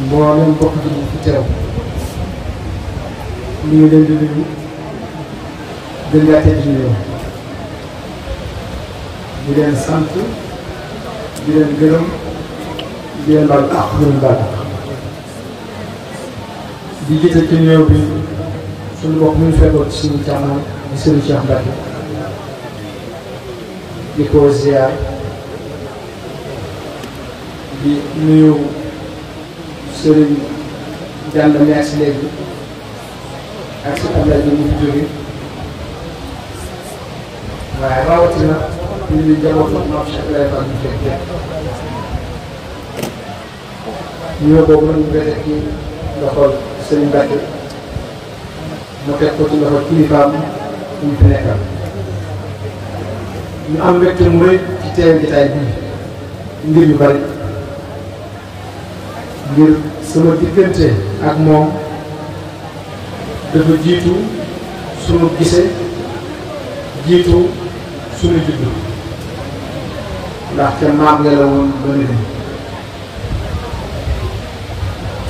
mboolem bokk ji fi teew ñu ngi leen di nuyu gën ngaa tedd di nuyu di leen sant di leen gërëm di leen baal àq di leen baal di jiite ci nuyoo bi suñu bopp ñu fekkoon ci suñu càmmoñ di Serigne Cheikh Mbacke di ko ziar di nuyu Serigne Dianda mi ak si léegi ak si Abdoulaye bi mu fi jóge waaye rawatina ñu ngi jabootu Maam Cheikh Ibrahima Fall ñu fekk nuyoo boobu nag ñu koy def ci loxol Serigne Mbacke mu teg ko ci loxol kilifaam ñu fi nekkal ñu am mbégte mu rëy ci teew jotaay bii ngir yu bari ngir sama diggante ak moom dafa jiitu sunu gise jiitu sunu juddu ndaxte maam nga la woon ba léegi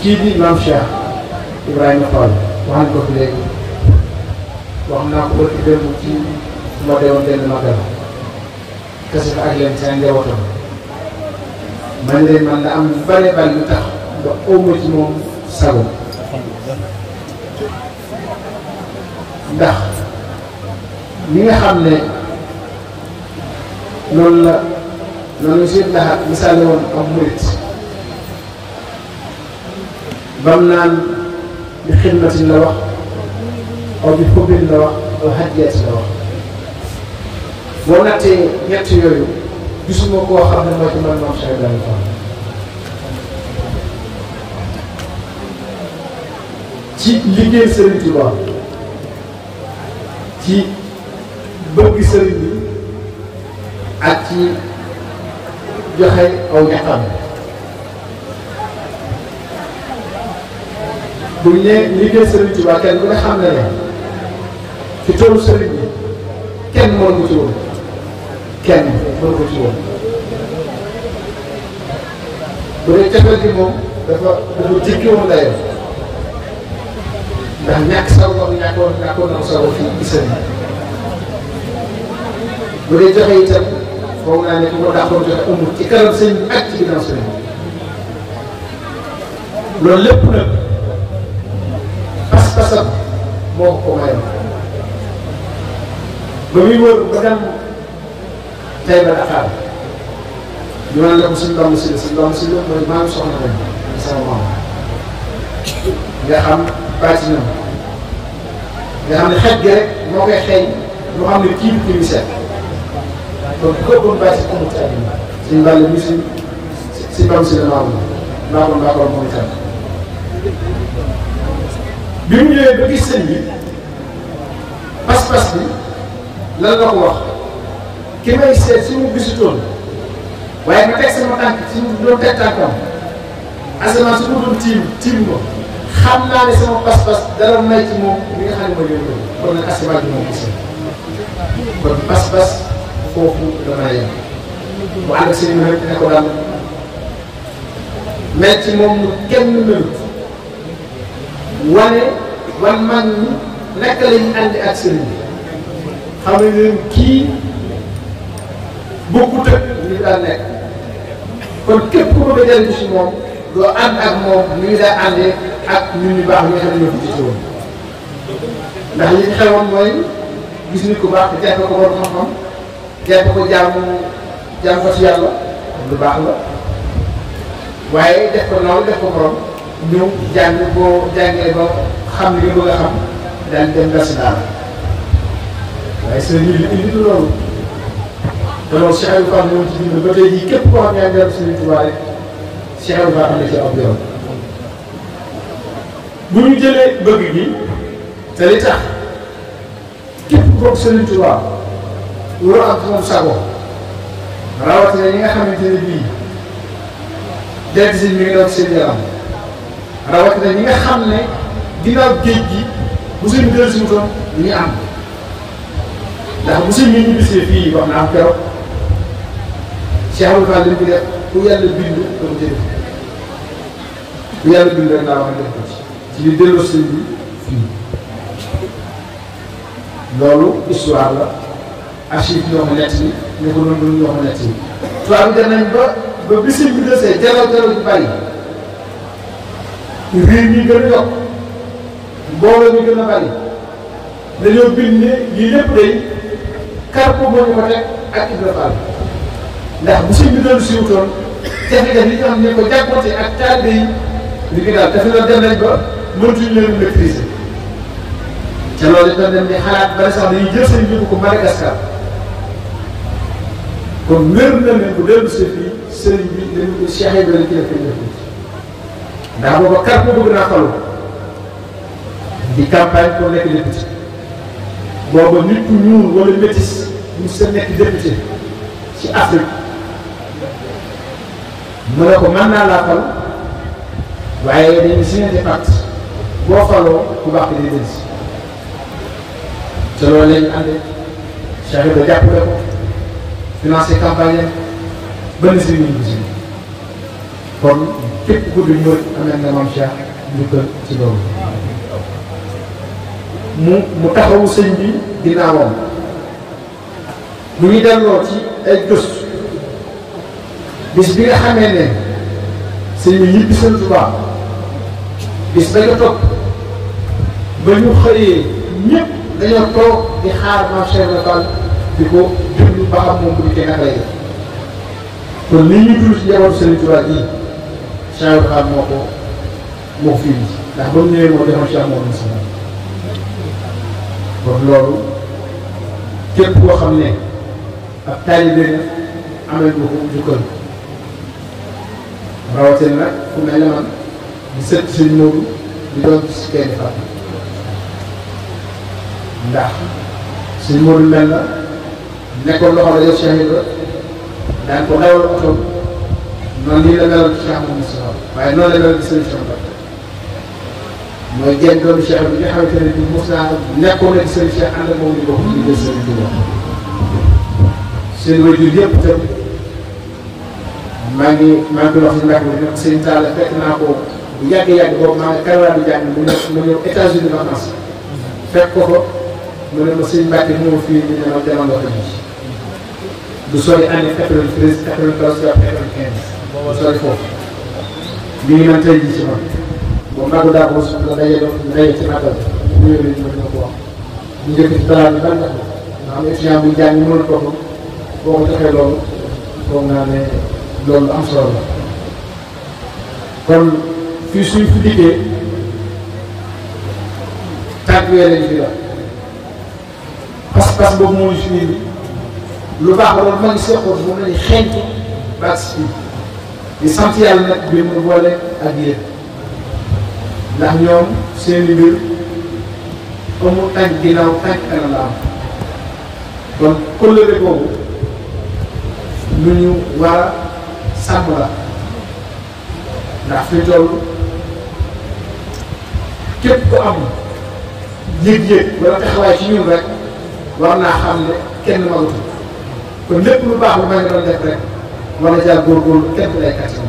kii di Maam Cheikh Ibrahima Fall wax nañ ko fi léegi wax naa ko ba ci démb ci ma deewoon benn magal kese fa ak leen seen njabootam man leen man la am bare bare lu tax ba ëwma ci moom sago ndax li nga xam ne loolu la loolu si ndax misaale woon am murit bam naan bi xidmatin la wax aw bi xubbin la wax aw hadiyatin la wax boo nattee ñett yooyu gisuma koo xam ne moo ci mën Maam Cheikh Ibrahima Fall ci liggéey Serigne Touba ci bëgg Serigne bi ak ci joxe aw ñaxam bu ñu nee liggéey Serigne Touba kenn ku ne xam ne ci toolu Serigne bi kenn mënu ko ci woon kenn mënu ko ci woon bu dee cofeel gi moom dafa jikki woon dayoo ndax ñàkk sago ko ñàkkoon na ko sago fii ci Serigne bu dee joxe itam foog naa ne ku ko dàqoon joxe amul ci kanam sëñ bi ak ci ginnaaw Serigne loolu lépp nag pas-pasam moo ko mayoon ba muy wër ba dem tey ba Dakar ñu naan la ko suñu Bamba si la mooy maam soxna lañ sama maam nga xam baatinam nga xam ne xet gi rek moo koy xeeñ moo xam ne kii bi kii bi set kon bu ko ëppoon baatin amul ci àdduna suñu Balla mi si Bamba si la maam la moom itam bi mu ñëwee ba gis sëñ bi pas-pas bi lan la ko wax ki may seet si mu gisutoon waaye ma teg sama tànk si mu doon teg tànkam asamaan su mu doon tiim ko xam naa ne sama pas-pas dara may ci moom li nga xam ne mooy yëngu kon nag asamaan bi moom gis kon pas-pas foofu dama yem mu ànd ak seen rek ne ko daal mel ci moom lu kenn mënut wane wan mag ñi nekk la ñu àndi ak sëriñ bi xam ne leen kii bokkut ak li daan nekk kon képp ku bëgg a jëriñu si moom doo ànd ak moom ni ñu daa àndee ak ñun ñu baax ñi nga xam ne ñoo fi jiite woon ndax li ñu xewoon mooy gis nit ku baax jàppe ko borom xam-xam jàppe ko jaamu ko ci yàlla lu baax la waaye def ko naw def ko borom ñëw jàng boo jàngee ba xam li nga bëgg a xam daan dem gas daal waaye sëriñ bi indi du loolu te loolu Cheikh Ibrahima Fall ñëw ci biir ba tey jii képp koo xam yaa ngi dem Sëriñ Tuubaa rek Cheikh Ibrahima Fall am na ci ab yoon bu ñu jëlee bëgg gi te li tax képp ku bokk Sëriñ Tuubaa waroo am ci moom sago rawatina ñi nga xamante ne bii deret si mi ngi doon seen yaram rawatina ñi nga xam ne ginnaaw géej gi bu suñu dellu si wutoon ñu am ndax bu suñ ñu bisee fii wax na am keroog Cheikh Ibrahima Fall li mu def ku yàlla bind ko mu jëriñ bu yàlla bind rek laa wax def ko ci li delloo sëñ bi fii loolu histoire la archive ñoo ko nett ni ñu ko doon ñoo ko nett ni tubaab bi dem nañ ba bi sëñ bi desee jaraw jaraw ji bari réew mi gën a yokk mbooloo mi gën a bari dañoo bind ne lii lépp day Carpo moo ñu ko teg ak Ibra Fall ndax bu sëñ bi doon siiwutoon jafe-jafe yi nga xam ne ko jàppante ak taalibe yi li ngi daal dafa doon dem nañ ba mëntuñu leen maîtriser te loolu dañ dem ne xalaat ba ne sax dañuy jël seen yóbbu ko Madagascar kon wér na leen bu dellu si fii sëriñ bi dañu ko Cheikh Ibrahima ci def koy def ndax booba Carpo bëgg naa falu di campagne pour nekk député booba nit ku ñuul wala métis mu sa nekk député ci Afrique mu ne ko mën naa laa fal waaye dañuy signé pacte boo faloo ku baax di dellu si te loolu la ñu àndee Cheikh Ibrahima jàppale ko financé campagne ba ni si ñu gis kon képp ku di mbër amee nga maam Cheikh njukkal ci loolu mu taxawu sëñ bi ginnaawam bu ñu delloo ci ay gëstu bis bi nga xamee ne sëñ bi ñibbi seen Tuubaa bis ba nga topp ba ñu xëyee ñëpp dañoo toog di xaar maam Cheikh Ibra Fall di ko déglu ba xam moom bu ñu kenn naka lay def kon li ñuy dund ci njabootu Sëriñ Tuubaa ji Cheikh Ibra Fall moo ko fii ndax ba mu ñëwee moo defoon Cheikh Mouhamadou Moustapha kon loolu képp koo xam ne ak taalibe na amee nga ko jukkal rawatina nag fu mel ne man di sët sëñ Moodu di doon si kenn fàtt ndax sëñ Moodu mel na nekkoon loxo la yow Cheikh Ibra daan ko dawal oto noonu lii la meloon ci Cheikh Mouhamadou Moustapha waaye noonu la meloon ci sëñ Cheikh mooy génn doomu Cheikh bi nga xamante ne bii mos naa nekkoon na ci sëriñ Cheikh ànd ak moom di bokk ci biir sëriñ Touba seen wajur yëpp itam maa ngi koy wax si mbàkk bi ne ko sëriñ Talla fekk naa ko bu yàgg-yàgg boobu maa ngi Canada bi jàng mu ñëw États-Unis vacances fekk ko fa mu ne ma sëriñ Mbàkke moo fii ñu ne ma demal nga ko ji du sori année 93 94 95 du sori foofu mi ngi man tey jii ci man bon Maodo daa ko la daje ci magal bu ñëwee ñu mën ko wax ñu njëkk ci balaa bi ban nga xam ne étudiant bu jàng mënul toog boo ko joxee loolu foog naa ne loolu am solo la kon fii suñ fi dikkee tànk yooyu lañ fi la pas-pas boobu moo ñu suñu lu baax la loolu ma ngi seqoon moom la ñuy xeeñtu baax si di sant yàlla nag bi mu boole ak yéen ndax ñoom seeni mbir amul tànk ginnaaw tànk kanam la am kon kóllëre boobu lu ñu war a sàmm la ndax fi toll képp ko am yëg-yëg wala taxawaay ci ñun rek war naa xam ne kenn magatu kon lépp lu baax lu ma ngi doon def rek war na jaar góorgóorlu kenn ku lay kàttan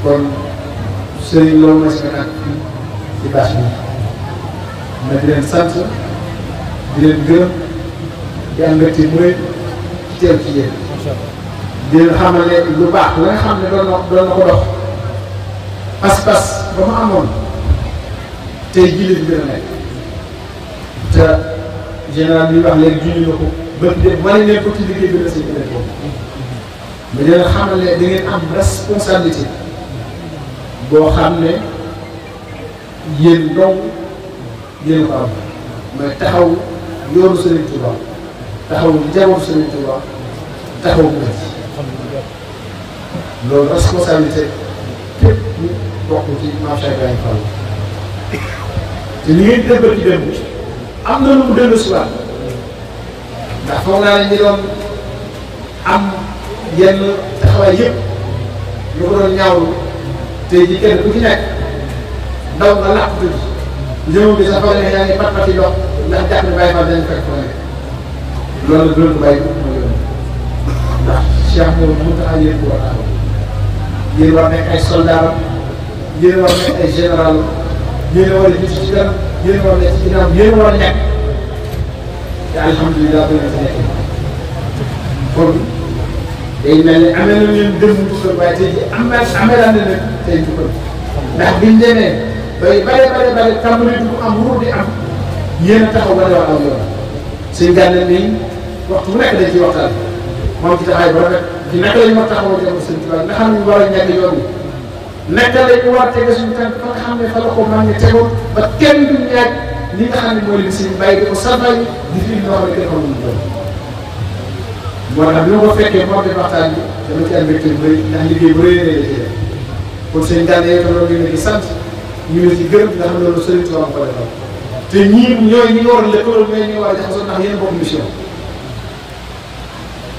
kon sëriñ loolu mooy sama tànk fii ci bâche bi ma di leen sant di leen gërëm di am mbégte mu rëy ci teew ci yéen di leen xamal ne lu baax la nga xam ne doon na ko dox pas-pas ba mu amoon tey jii lañ gën a nekk te général bi wax léegi junj na ko bët de wane leen ko ci liggéey bi la seen beneen boobu mais di leen xamal ne da ngeen am responsabilité boo xam ne yéen dong yéen ko am mooy taxaw yoonu Serigne Touba taxaw njabootu Serigne Touba taxaw mu ci loolu responsabilité képp ñu bokk ci Mame Cheikh Ibrahima Fall te li ngeen déglu ci démb am na lu mu dellu si waat ndax foog naa ne ñi doon am yenn taxawaay yëpp ñu ko doon ñaawlu tey jii kenn ku ci nekk ndaw nga làqatu ji ñëw bi sax foog ne yaa ngi pat-pati dox ndax jàpp ne bàyyi fa dañ fekk fa nekk loolu la doon ko bàyyi ko mooy yoon ndax Cheikh moom mënut a yéen ko war a yéen war nekk ay soldaaram yéen a war a nekk ay général yéen a war a jiitu ci kanam yéen a war a nekk ci ginnaaw yéen a war a ñàkk te alhamdulilah ba ngeen fi nekkee kon day mel ni amee na leen dem dugal waaye tey jii amee na leen tey dugal ndax biñ demee bay bare tàmbali du am ruur di am yéen a taxaw ba ne wax aw yoon suñ gànnaaw nii waxtu bu nekk dañ ciy waxtaan moom ci taxawaay bu rafet ci naka la ñu war a taxawoo jëm sëñ Tuubaa nga xam ne war a ñàkk yoon bi naka la ñu war a tege suñu tànk fa nga xam ne fa la ko mag ñi tegoon ba kenn du ñàkk li nga xam ne mooy li suñu bàyyi di ko sarbay di fi loo xam ne kenn xamul doon moo tax bi ma ko fekkee moo def waxtaan bi dama ci am mbégte bu bëri ndax liggéey bu rëy la ci def kon seen gànnaar yi loolu ñu ne di sant ñu ngi ci gërëm nga xam ne loolu Sëriñ Tuubaa ko defal te ñii ñooy ñi nga war a lëkkaloo ñooy ñi war a jaxasoo ndax yéen bokk mission